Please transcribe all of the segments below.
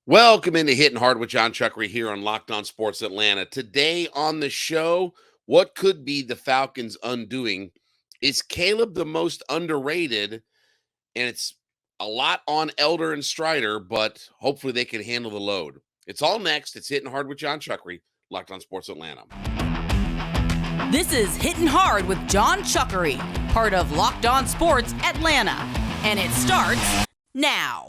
Welcome into Hitting Hard with Jon Chuckery here on Locked On Sports Atlanta. Today on the show, what could be the Falcons' undoing? Is Kaleb the most underrated? And it's a lot on Elder and Strider, but hopefully they can handle the load. It's all next. It's Hitting Hard with Jon Chuckery, Locked On Sports Atlanta. This is Hittin' Hard with Jon Chuckery, part of Locked On Sports Atlanta. And it starts now.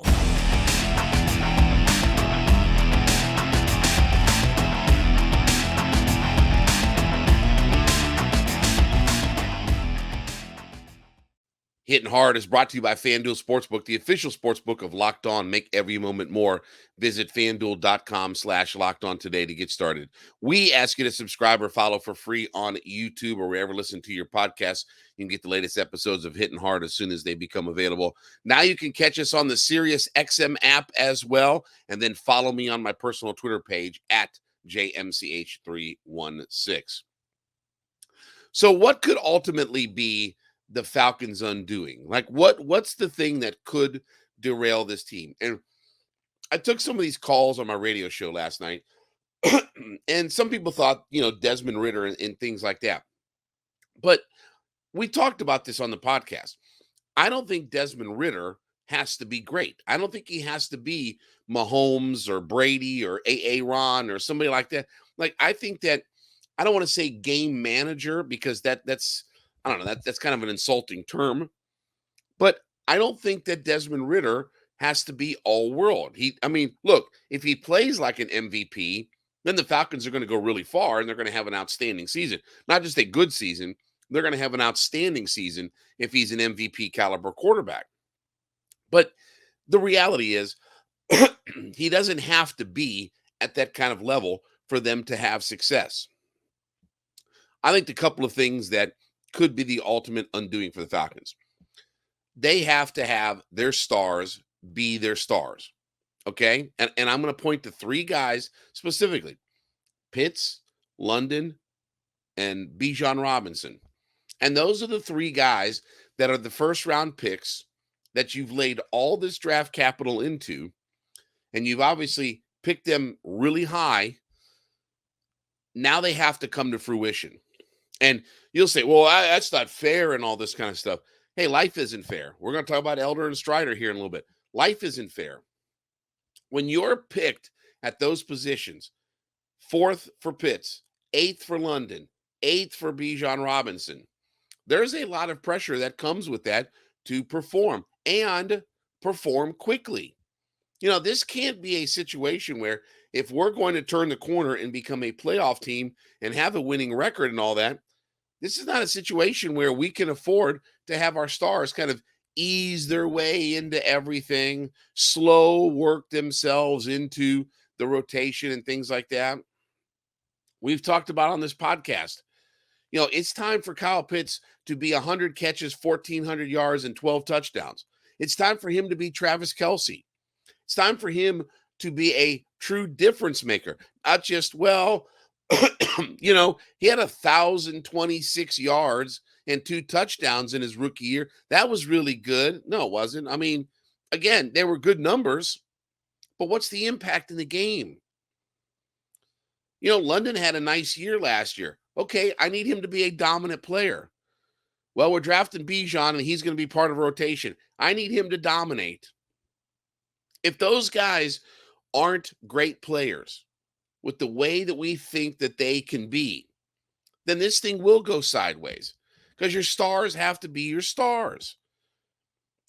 Hitting Hard is brought to you by FanDuel Sportsbook, the official sportsbook of Locked On. Make every moment more. Visit FanDuel.com/LockedOn today to get started. We ask you to subscribe or follow for free on YouTube or wherever you listen to your podcasts. You can get the latest episodes of Hitting Hard as soon as they become available. Now you can catch us on the Sirius XM app as well, and then follow me on my personal Twitter page at JMCH316. So what could ultimately be the Falcons' undoing? Like what's the thing that could derail this team? And I took some of these calls on my radio show last night, and some people thought, Desmond Ridder and things like that. But we talked about this on the podcast. I don't think Desmond Ridder has to be great. I don't think he has to be Mahomes or Brady or Aaron or somebody like that. Like, I think that, I don't want to say game manager because that's I don't know, that's kind of an insulting term, but I don't think that Desmond Ridder has to be all world. Look, if he plays like an MVP, then the Falcons are going to go really far and they're going to have an outstanding season. Not just a good season, they're going to have an outstanding season if he's an MVP caliber quarterback. But the reality is he doesn't have to be at that kind of level for them to have success. I think the couple of things that could be the ultimate undoing for the Falcons. They have to have their stars be their stars, okay? And I'm going to point to three guys specifically: Pitts, London, and Bijan Robinson. And those are the three guys that are the first-round picks that you've laid all this draft capital into, and you've obviously picked them really high. Now they have to come to fruition. And you'll say, well, that's not fair and all this kind of stuff. Hey, life isn't fair. We're going to talk about Elder and Strider here in a little bit. Life isn't fair. When you're picked at those positions, 4th for Pitts, 8th for London, 8th for Bijan Robinson, there's a lot of pressure that comes with that to perform and perform quickly. This can't be a situation where if we're going to turn the corner and become a playoff team and have a winning record and all that, this is not a situation where we can afford to have our stars kind of ease their way into everything, slow work themselves into the rotation and things like that. We've talked about on this podcast, it's time for Kyle Pitts to be 100 catches, 1,400 yards, and 12 touchdowns. It's time for him to be Travis Kelce. It's time for him to be a true difference maker. Not just, he had 1,026 yards and 2 touchdowns in his rookie year. That was really good. No, it wasn't. Again, they were good numbers, but what's the impact in the game? London had a nice year last year. Okay, I need him to be a dominant player. Well, we're drafting Bijan, and he's going to be part of rotation. I need him to dominate. If those guys aren't great players with the way that we think that they can be, then this thing will go sideways because your stars have to be your stars.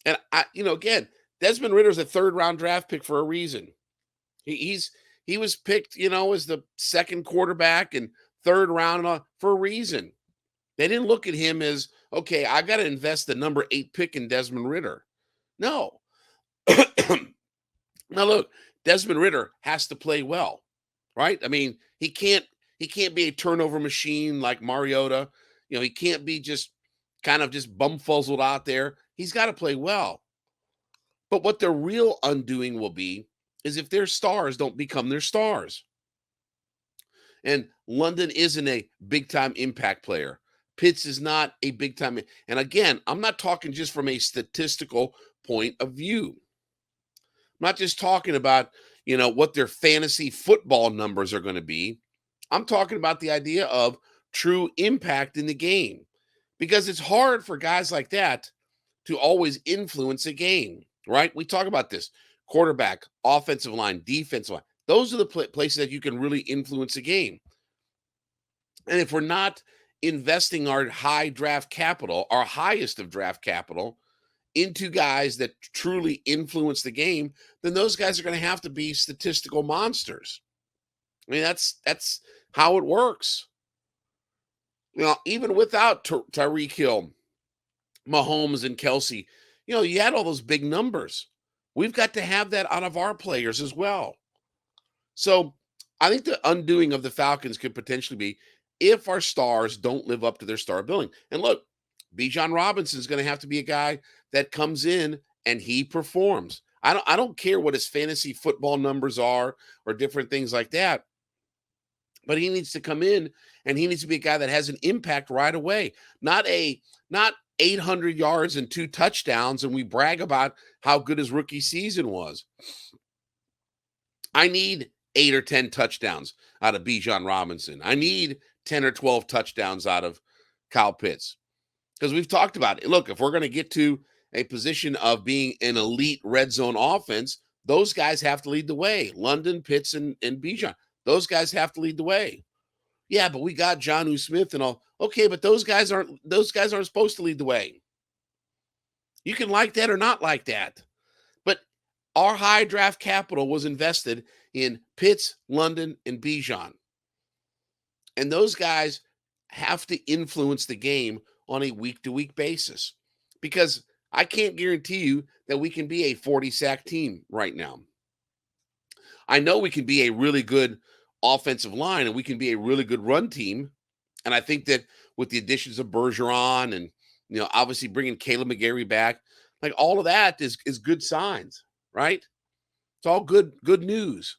And again, Desmond Ridder's a 3rd-round draft pick for a reason. He was picked, as the 2nd quarterback and 3rd round for a reason. They didn't look at him as, okay, I got to invest the number 8 pick in Desmond Ridder. No. Now look, Desmond Ridder has to play well, right? He can't be a turnover machine like Mariota. He can't be just kind of just bumfuzzled out there. He's got to play well. But what the real undoing will be is if their stars don't become their stars. And London isn't a big-time impact player. Pitts is not a big-time. And again, I'm not talking just from a statistical point of view. I'm not just talking about, what their fantasy football numbers are going to be. I'm talking about the idea of true impact in the game, because it's hard for guys like that to always influence a game, right? We talk about this: quarterback, offensive line, defensive line. Those are the places that you can really influence a game. And if we're not investing our high draft capital, our highest of draft capital, into guys that truly influence the game, then those guys are going to have to be statistical monsters. I mean, that's how it works. Even without Tyreek Hill, Mahomes, and Kelsey, you had all those big numbers. We've got to have that out of our players as well. So I think the undoing of the Falcons could potentially be if our stars don't live up to their star billing. And look, Bijan Robinson is going to have to be a guy that comes in and he performs. I don't care what his fantasy football numbers are or different things like that, but he needs to come in and he needs to be a guy that has an impact right away. Not 800 yards and 2 touchdowns and we brag about how good his rookie season was. I need 8 or 10 touchdowns out of Bijan Robinson. I need 10 or 12 touchdowns out of Kyle Pitts. Because we've talked about it. Look, if we're going to get to a position of being an elite red zone offense, those guys have to lead the way. London, Pitts, and Bijan. Those guys have to lead the way. Yeah, but we got Jon Smith and all. Okay, but those guys aren't supposed to lead the way. You can like that or not like that. But our high draft capital was invested in Pitts, London, and Bijan. And those guys have to influence the game on a week-to-week basis, because I can't guarantee you that we can be a 40-sack team right now. I know we can be a really good offensive line and we can be a really good run team. And I think that with the additions of Bergeron and, obviously bringing Kaleb McGary back, like all of that is good signs, right? It's all good news.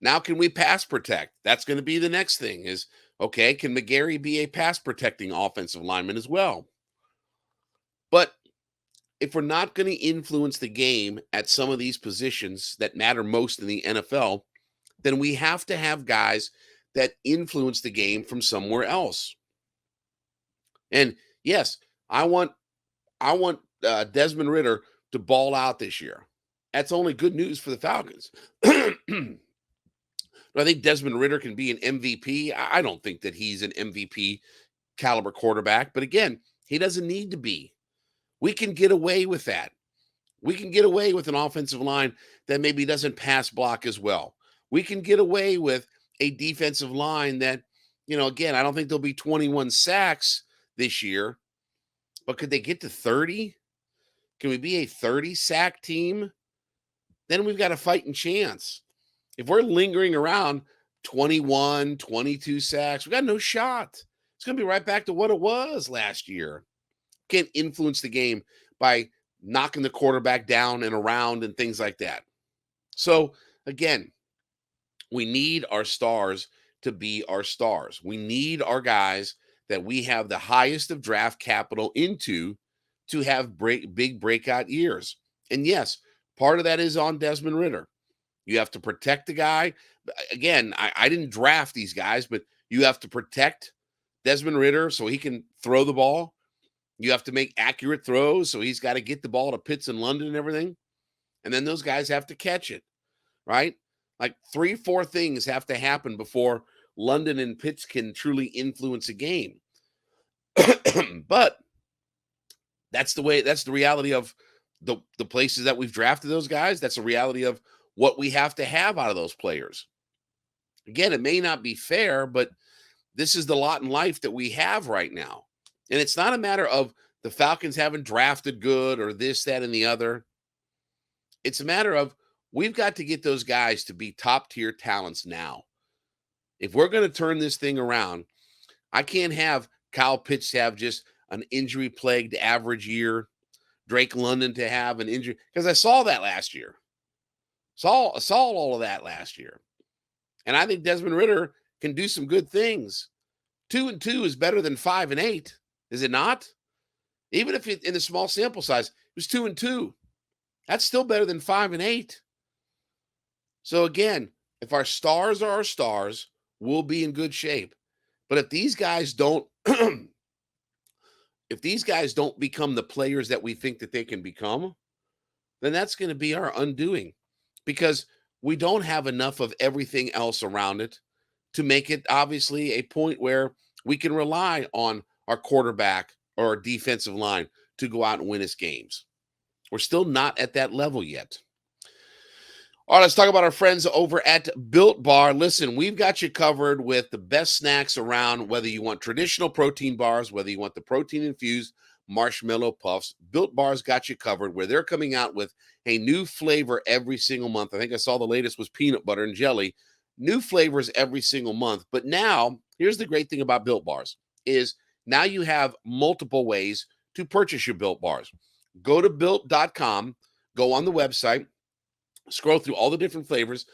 Now, can we pass protect? That's going to be the next thing is, okay, can McGary be a pass protecting offensive lineman as well? But if we're not going to influence the game at some of these positions that matter most in the NFL, then we have to have guys that influence the game from somewhere else. And yes, I want Desmond Ridder to ball out this year. That's only good news for the Falcons. I think Desmond Ridder can be an MVP. I don't think that he's an MVP caliber quarterback, but again, he doesn't need to be. We can get away with that. We can get away with an offensive line that maybe doesn't pass block as well. We can get away with a defensive line that, again, I don't think there'll be 21 sacks this year, but could they get to 30? Can we be a 30-sack team? Then we've got a fighting chance. If we're lingering around 21, 22 sacks, we got no shot. It's going to be right back to what it was last year. Can't influence the game by knocking the quarterback down and around and things like that. So, again, we need our stars to be our stars. We need our guys that we have the highest of draft capital into to have big breakout years. And yes, part of that is on Desmond Ridder. You have to protect the guy. Again, I didn't draft these guys, but you have to protect Desmond Ridder so he can throw the ball. You have to make accurate throws, so he's got to get the ball to Pitts and London and everything. And then those guys have to catch it, right? Like 3-4 things have to happen before London and Pitts can truly influence a game. But that's the reality of the places that we've drafted those guys. That's the reality of what we have to have out of those players. Again, it may not be fair, but this is the lot in life that we have right now. And it's not a matter of the Falcons haven't drafted good or this, that, and the other. It's a matter of we've got to get those guys to be top-tier talents now. If we're going to turn this thing around, I can't have Kyle Pitts have just an injury-plagued average year, Drake London to have an injury, because I saw that last year. Saw all of that last year. And I think Desmond Ridder can do some good things. 2-2 is better than 5-8, is it not? Even if in the small sample size, it was 2-2. That's still better than 5-8. So again, if our stars are our stars, we'll be in good shape. But if these guys don't if these guys don't become the players that we think that they can become, then that's going to be our undoing because we don't have enough of everything else around it to make it obviously a point where we can rely on our quarterback or our defensive line to go out and win us games. We're still not at that level yet. All right, let's talk about our friends over at Built Bar. Listen, we've got you covered with the best snacks around, whether you want traditional protein bars, whether you want the protein-infused marshmallow puffs. Built Bar's got you covered where they're coming out with a new flavor every single month. I think I saw the latest was peanut butter and jelly. New flavors every single month. But now, here's the great thing about Built Bars is now you have multiple ways to purchase your Built Bars. Go to built.com, go on the website, scroll through all the different flavors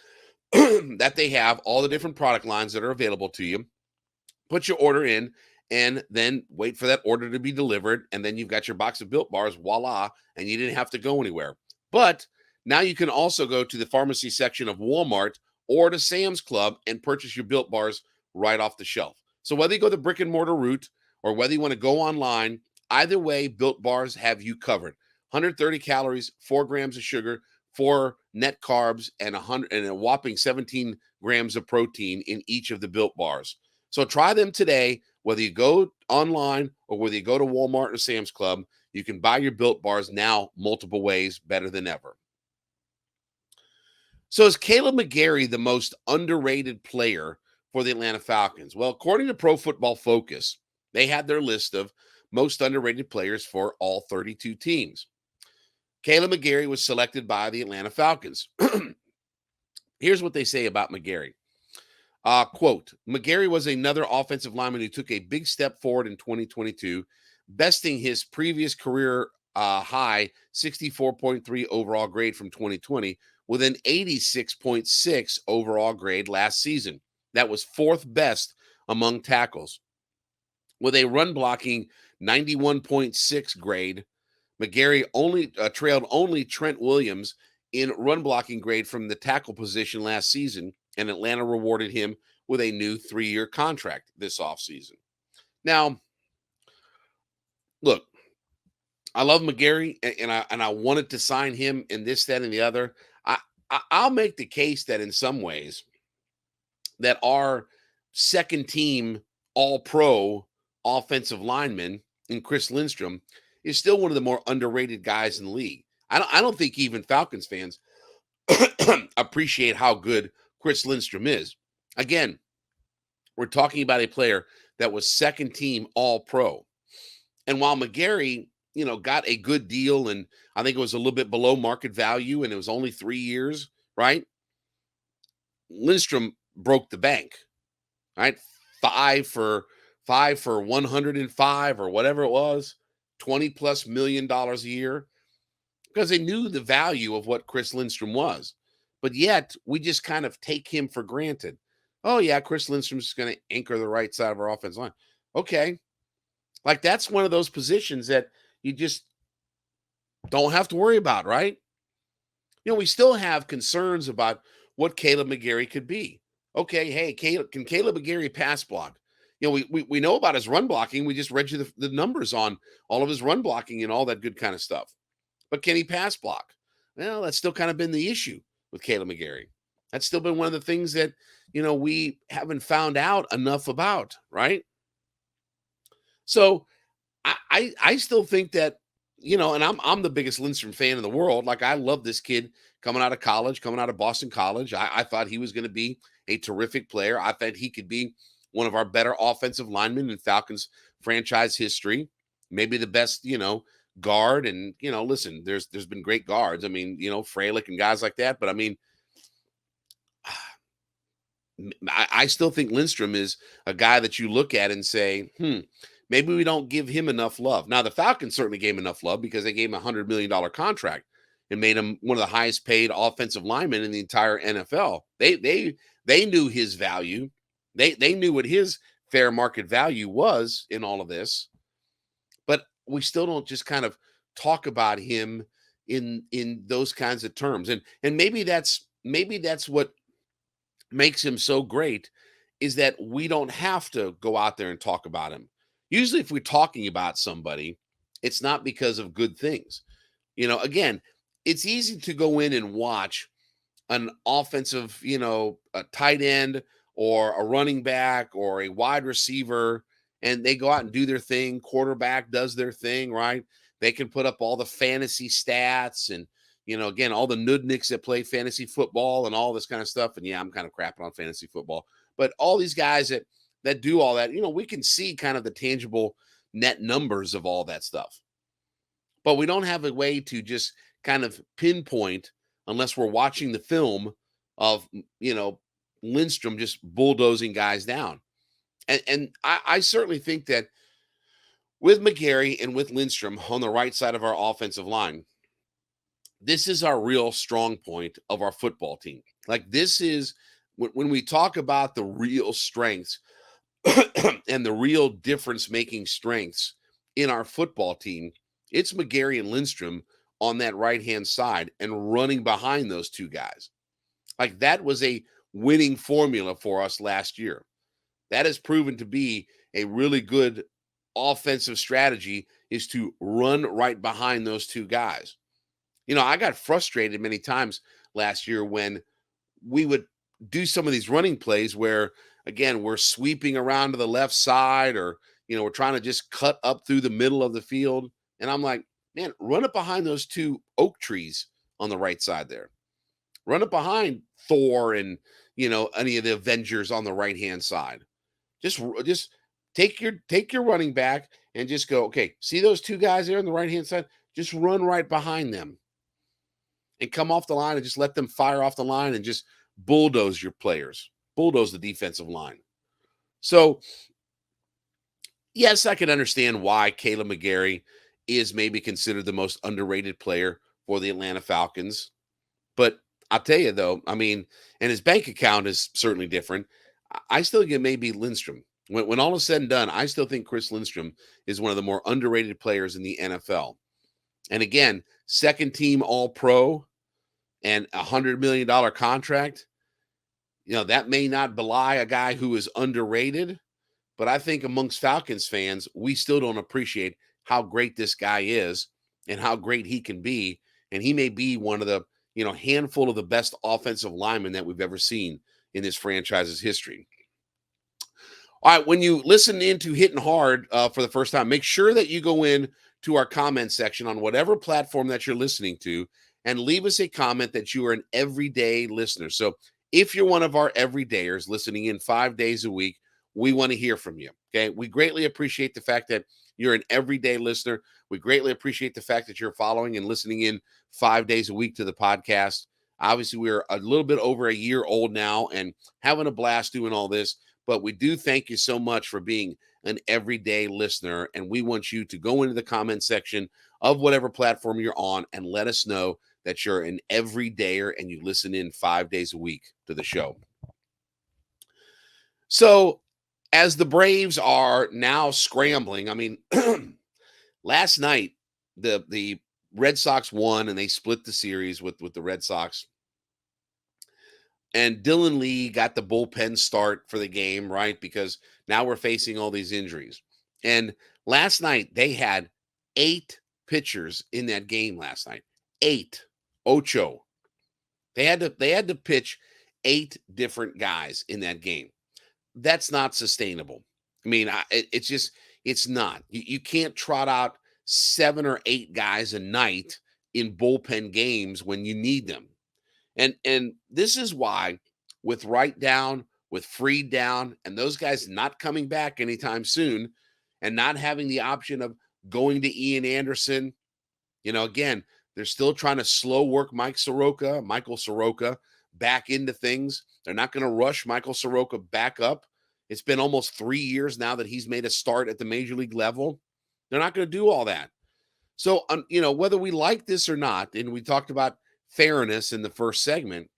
that they have, all the different product lines that are available to you, put your order in, and then wait for that order to be delivered. And then you've got your box of Built Bars, voila, and you didn't have to go anywhere. But now you can also go to the pharmacy section of Walmart or to Sam's Club and purchase your Built Bars right off the shelf. So whether you go the brick and mortar route or whether you want to go online, either way, Built Bars have you covered. 130 calories, 4 grams of sugar, 4 net carbs, and a whopping 17 grams of protein in each of the Built Bars. So try them today, whether you go online or whether you go to Walmart or Sam's Club. You can buy your Built Bars now multiple ways, better than ever. So is Kaleb McGary the most underrated player for the Atlanta Falcons? Well, according to Pro Football Focus, they had their list of most underrated players for all 32 teams. Kaleb McGary was selected by the Atlanta Falcons. Here's what they say about McGary. Quote, McGary was another offensive lineman who took a big step forward in 2022, besting his previous career high 64.3 overall grade from 2020 with an 86.6 overall grade last season. That was 4th best among tackles. With a run blocking 91.6 grade, McGary only trailed only Trent Williams in run blocking grade from the tackle position last season, and Atlanta rewarded him with a new 3-year contract this offseason. Now, look, I love McGary, and I wanted to sign him in this, that, and the other. I'll make the case that in some ways that our second team all-pro offensive lineman in Chris Lindstrom is still one of the more underrated guys in the league. I don't think even Falcons fans appreciate how good Chris Lindstrom is. Again, we're talking about a player that was second team all-pro. And while McGary, got a good deal, and I think it was a little bit below market value, and it was only 3 years, right? Lindstrom broke the bank, right? 5 for 105 or whatever it was, $20+ million a year, because they knew the value of what Chris Lindstrom was. But yet we just kind of take him for granted. Oh yeah, Chris Lindstrom's going to anchor the right side of our offensive line. Okay. Like that's one of those positions that you just don't have to worry about, right? We still have concerns about what Kaleb McGary could be. Okay, hey, can Kaleb McGary pass block? We know about his run blocking. We just read you the numbers on all of his run blocking and all that good kind of stuff. But can he pass block? Well, that's still kind of been the issue with Kaleb McGary. That's still been one of the things that, we haven't found out enough about, right? So I still think that, and I'm the biggest Lindstrom fan in the world. Like, I love this kid coming out of college, coming out of Boston College. I thought he was going to be a terrific player. I thought he could be one of our better offensive linemen in Falcons franchise history. Maybe the best, guard. And, listen, there's been great guards. I mean, Freilich and guys like that. But I mean, I still think Lindstrom is a guy that you look at and say, maybe we don't give him enough love. Now, the Falcons certainly gave him enough love because they gave him a $100 million contract and made him one of the highest paid offensive linemen in the entire NFL. They knew his value. They knew what his fair market value was in all of this. But we still don't just kind of talk about him in those kinds of terms. And maybe that's maybe that's what makes him so great, is that we don't have to go out there and talk about him. Usually, if we're talking about somebody, it's not because of good things. Again, it's easy to go in and watch an offensive, a tight end or a running back or a wide receiver, and they go out and do their thing. Quarterback does their thing, right? They can put up all the fantasy stats and, again, all the nudniks that play fantasy football and all this kind of stuff. And yeah, I'm kind of crapping on fantasy football, but all these guys that do all that, we can see kind of the tangible net numbers of all that stuff. But we don't have a way to just kind of pinpoint, unless we're watching the film of, Lindstrom just bulldozing guys down. And I certainly think that with McGary and with Lindstrom on the right side of our offensive line, this is our real strong point of our football team. Like, this is when we talk about the real strengths and the real difference-making strengths in our football team, it's McGary and Lindstrom on that right-hand side and running behind those two guys. Like, that was a winning formula for us last year. That has proven to be a really good offensive strategy, is to run right behind those two guys. I got frustrated many times last year when we would do some of these running plays where, again, we're sweeping around to the left side, or, we're trying to just cut up through the middle of the field. And I'm like, man, run it behind those two oak trees on the right side there. Run it behind Thor and, any of the Avengers on the right-hand side. Just take your running back and just go, okay, see those two guys there on the right-hand side? Just run right behind them and come off the line and just let them fire off the line and just bulldoze your players, bulldoze the defensive line. So, yes, I can understand why Kaleb McGary is maybe considered the most underrated player for the Atlanta Falcons. But I'll tell you, though, and his bank account is certainly different. I still get maybe Lindstrom. When all is said and done, I still think Chris Lindstrom is one of the more underrated players in the NFL. And again, second team All-Pro and $100 million contract. That may not belie a guy who is underrated, but I think amongst Falcons fans, we still don't appreciate how great this guy is and how great he can be. And he may be one of the, handful of the best offensive linemen that we've ever seen in this franchise's history. All right, when you listen into Hittin Hard for the first time, make sure that you go in to our comment section on whatever platform that you're listening to and leave us a comment that you are an everyday listener. So if you're one of our everydayers listening in 5 days a week, we want to hear from you, okay? We greatly appreciate the fact that you're an everyday listener. We greatly appreciate the fact that you're following and listening in 5 days a week to the podcast. Obviously, we're a little bit over a year old now and having a blast doing all this, but we do thank you so much for being an everyday listener, and we want you to go into the comment section of whatever platform you're on and let us know that you're an everydayer and you listen in 5 days a week to the show. So, as the Braves are now scrambling, last night the Red Sox won and they split the series with the Red Sox. And Dylan Lee got the bullpen start for the game, right? Because now we're facing all these injuries. And last night they had 8 pitchers in that game last night. 8. Ocho. They had to pitch 8 different guys in that game. That's not sustainable. It's not. You can't trot out 7 or 8 guys a night in bullpen games when you need them. And this is why, with Wright down, with Freed down, and those guys not coming back anytime soon, and not having the option of going to Ian Anderson, again, they're still trying to slow work Michael Soroka back into things. They're not going to rush Michael Soroka back up. It's been almost 3 years now that he's made a start at the major league level. They're not going to do all that. So, whether we like this or not, and we talked about fairness in the first segment,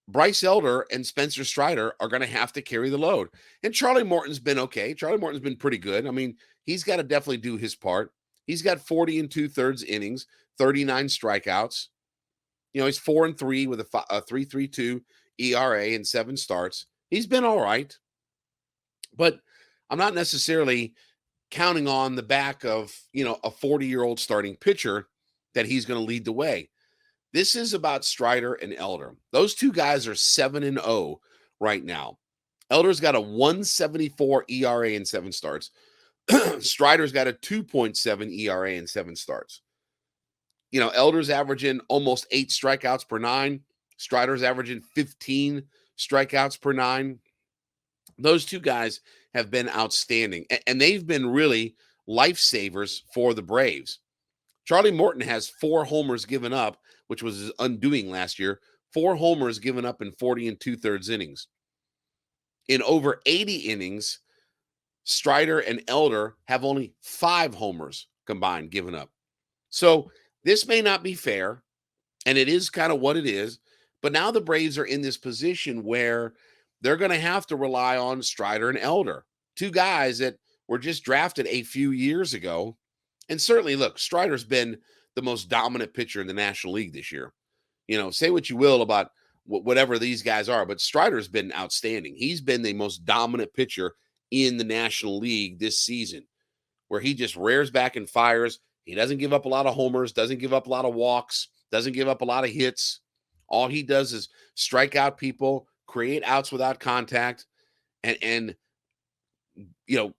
Bryce Elder and Spencer Strider are going to have to carry the load. And Charlie Morton's been okay. Charlie Morton's been pretty good. He's got to definitely do his part. He's got 40 2/3 innings, 39 strikeouts. He's 4-3 with a 3.32 ERA and 7 starts. He's been all right, but I'm not necessarily counting on the back of, a 40-year-old starting pitcher that he's going to lead the way. This is about Strider and Elder. Those two guys are 7-0 right now. Elder's got a 1.74 ERA and 7 starts. Strider's got a 2.7 ERA and 7 starts. Elder's averaging almost 8 strikeouts per 9. Strider's averaging 15 strikeouts per 9. Those two guys have been outstanding, and they've been really lifesavers for the Braves. Charlie Morton has 4 homers given up, which was his undoing last year. 4 homers given up in 40 2/3 innings. In over 80 innings, Strider and Elder have only 5 homers combined given up. So this may not be fair, and it is kind of what it is, but now the Braves are in this position where they're going to have to rely on Strider and Elder, 2 guys that were just drafted a few years ago. And certainly, look, Strider's been the most dominant pitcher in the National League this year. Say what you will about whatever these guys are, but Strider's been outstanding. He's been the most dominant pitcher in the National League this season, where he just rears back and fires. He doesn't give up a lot of homers, doesn't give up a lot of walks, doesn't give up a lot of hits. All he does is strike out people, create outs without contact, and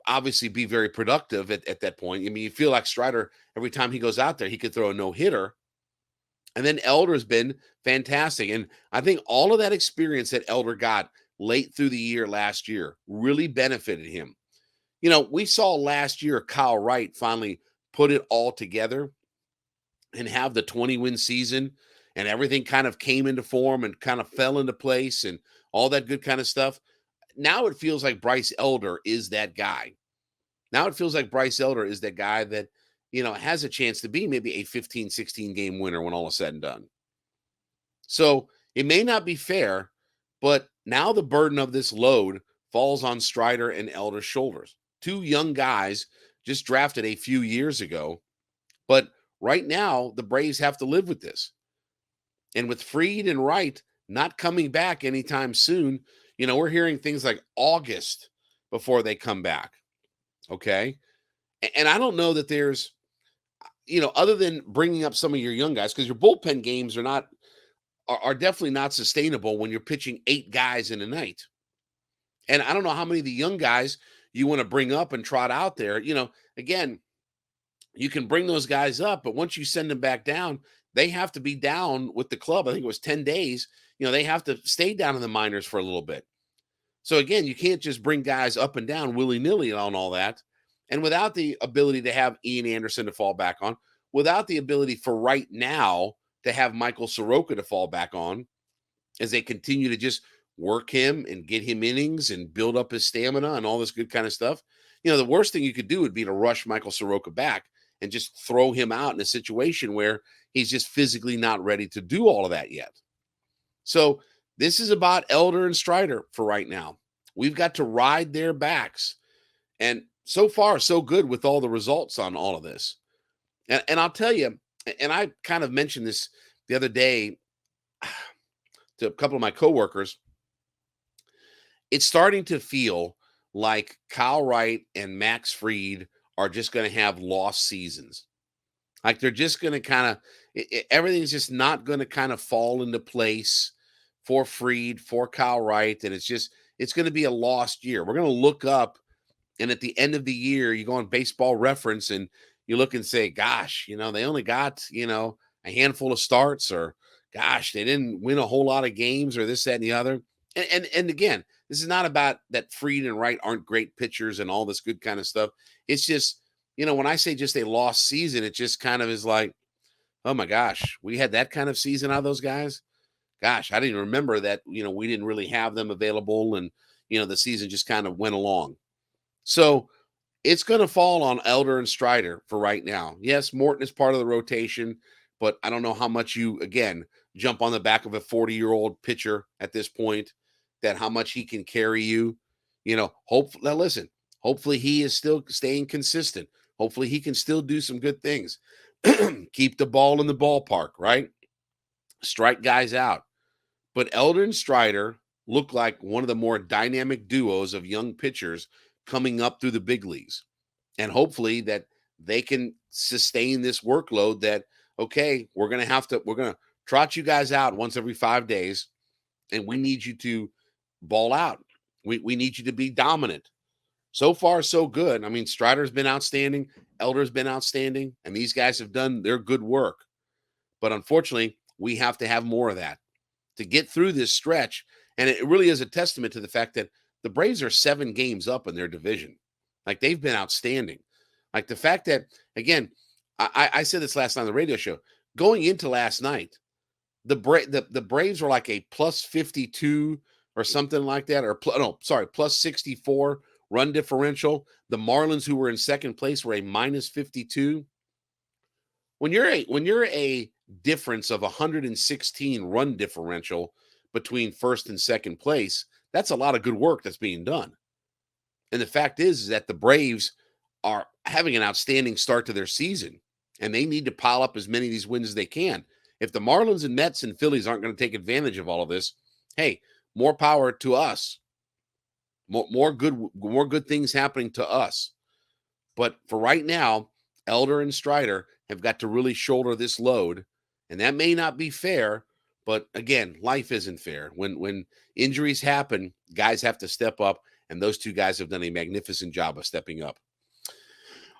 obviously be very productive at that point. I mean, you feel like Strider, every time he goes out there, he could throw a no-hitter. And then Elder's been fantastic. And I think all of that experience that Elder got late through the year last year really benefited him. We saw last year Kyle Wright finally put it all together and have the 20-win season, and everything kind of came into form and kind of fell into place and all that good kind of stuff. Now it feels like Bryce Elder is that guy. Now it feels like Bryce Elder is that guy that, has a chance to be maybe a 15, 16 game winner when all is said and done. So it may not be fair, but now the burden of this load falls on Strider and Elder's shoulders. 2 young guys just drafted a few years ago, but right now the Braves have to live with this. And with Fried and Wright not coming back anytime soon, we're hearing things like August before they come back. Okay. And I don't know that there's, other than bringing up some of your young guys, because your bullpen games are definitely not sustainable when you're pitching 8 guys in a night. And I don't know how many of the young guys you want to bring up and trot out there. Again, you can bring those guys up, but once you send them back down, they have to be down with the club. I think it was 10 days. They have to stay down in the minors for a little bit. So again, you can't just bring guys up and down willy-nilly on all that. And without the ability to have Ian Anderson to fall back on, without the ability for right now to have Michael Soroka to fall back on, as they continue to just work him and get him innings and build up his stamina and all this good kind of stuff. The worst thing you could do would be to rush Michael Soroka back and just throw him out in a situation where he's just physically not ready to do all of that yet. So this is about Elder and Strider for right now. We've got to ride their backs. And so far, so good with all the results on all of this. And I'll tell you, and I kind of mentioned this the other day to a couple of my coworkers, it's starting to feel like Kyle Wright and Max Fried are just going to have lost seasons. Like they're just going to kind of, everything's just not going to kind of fall into place for Fried, for Kyle Wright. And it's going to be a lost year. We're going to look up, and at the end of the year, you go on Baseball Reference and you look and say, gosh, they only got, a handful of starts, or gosh, they didn't win a whole lot of games, or this, that, and the other. And again, this is not about that Fried and Wright aren't great pitchers and all this good kind of stuff. It's just, when I say just a lost season, it just kind of is like, oh my gosh, we had that kind of season out of those guys. Gosh, I didn't remember that, we didn't really have them available, and, the season just kind of went along. So it's going to fall on Elder and Strider for right now. Yes, Morton is part of the rotation, but I don't know how much you, again, jump on the back of a 40-year-old pitcher at this point, that how much he can carry you. Hopefully he is still staying consistent. Hopefully he can still do some good things. Keep the ball in the ballpark, right? strike guys out. But Elder and Strider look like one of the more dynamic duos of young pitchers coming up through the big leagues. And hopefully that they can sustain this workload that, okay, we're going to trot you guys out once every 5 days, and we need you to ball out. We need you to be dominant. So far, so good. I mean, Strider's been outstanding. Elder's been outstanding. And these guys have done their good work. But unfortunately, we have to have more of that to get through this stretch. And it really is a testament to the fact that the Braves are 7 games up in their division. Like, they've been outstanding. Like, the fact that, again, I said this last night on the radio show, going into last night, the Braves were like a plus 52 or something like that, or plus 64 run differential. The Marlins, who were in second place, were a minus 52. When you're a difference of 116 run differential between first and second place, that's a lot of good work that's being done. And the fact is that the Braves are having an outstanding start to their season, and they need to pile up as many of these wins as they can. If the Marlins and Mets and Phillies aren't going to take advantage of all of this, hey, more power to us. More good things happening to us. But for right now, Elder and Strider have got to really shoulder this load, and that may not be fair. But again, life isn't fair. When injuries happen, guys have to step up, and those two guys have done a magnificent job of stepping up.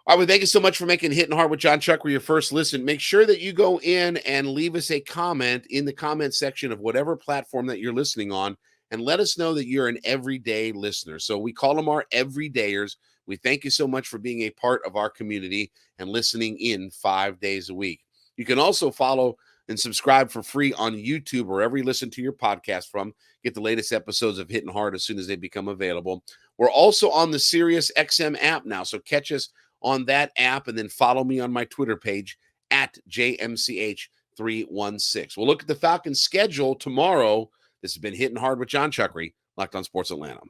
All right, well, thank you so much for making Hittin' Hard with Jon Chuckery your first listen. Make sure that you go in and leave us a comment in the comment section of whatever platform that you're listening on, and let us know that you're an everyday listener. So we call them our everydayers. We thank you so much for being a part of our community and listening in 5 days a week. You can also follow and subscribe for free on YouTube, wherever you listen to your podcast from. Get the latest episodes of Hittin' Hard as soon as they become available. We're also on the Sirius XM app now, so catch us on that app, and then follow me on my Twitter page at JMCH316. We'll look at the Falcons' schedule tomorrow. This has been Hittin' Hard with Jon Chuckery, Locked on Sports Atlanta.